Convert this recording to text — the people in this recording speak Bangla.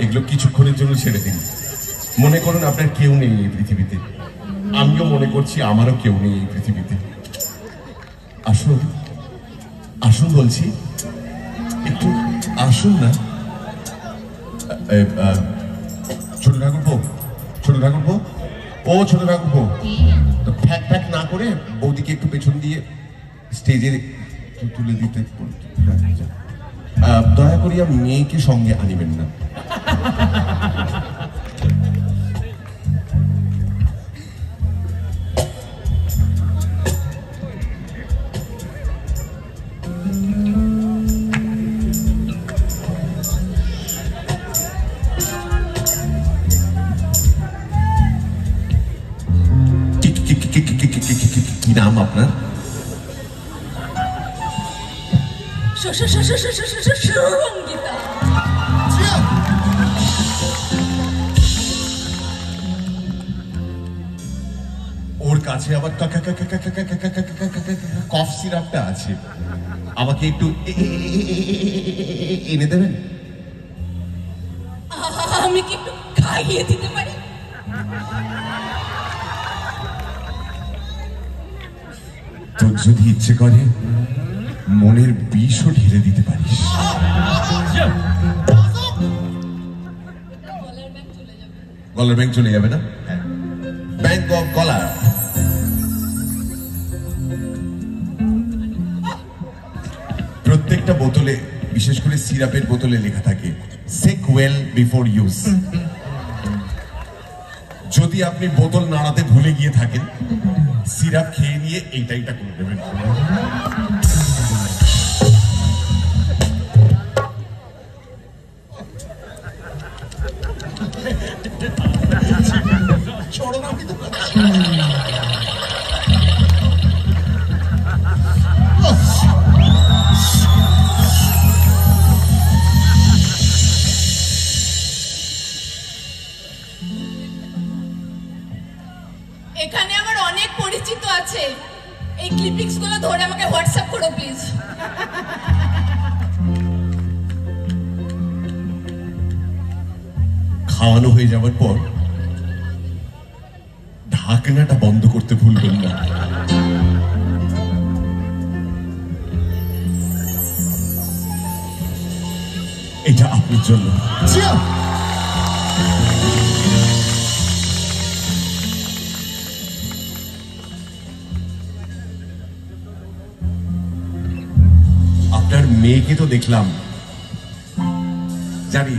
এগুলো কিছুক্ষণের জন্য ছেড়ে দিন। মনে করুন আপনার কেউ নেই এই পৃথিবীতে, আমিও মনে করছি আমারও কেউ নেই এই পৃথিবীতে। আসুন আসুন বলছি, একটু আসুন না। ছোট ঠাকুরপো, ছোট ঠাকুরপো, ও ছোট ঠাকুরপো, ফ্যাক ফ্যাক না করে বৌদিকে একটু পেছন দিয়ে স্টেজে তুলে দিতে। দয়া করিয়া মেয়েকে সঙ্গে আনিবেন না। কি নাম আপনার? সঙ্গীতা। ওর কাছে আবার কফ সিরাপটা আছে, আমাকে একটু এনে দেবেন? আমি কি একটু খাইয়ে দিতে পারি? তোর যদি ইচ্ছে করে মনের বিষও ঢেলে দিতে পারিস। গলার ব্যাংক চলে যাবে না? ব্যাংক অফ গলার। প্রত্যেকটা বোতলে, বিশেষ করে সিরাপের বোতলে লেখা থাকে সেক ওয়েল বিফোর ইউজ। যদি আপনি বোতল নাড়াতে ভুলে গিয়ে থাকেন, সিরাপ খেয়ে নিয়ে এইটা করে দেবেন। এখানে আমার অনেক পরিচিত আছে, এই ক্লিপিংস গুলো ধরে আমাকে হোয়াটসঅ্যাপ করো প্লিজ। খাওয়ানো হয়ে যাওয়ার পর ঢাকনাটা বন্ধ করতে ভুলবেন না। এটা আপনার জন্য। আপনার মেয়েকে তো দেখলাম, জানি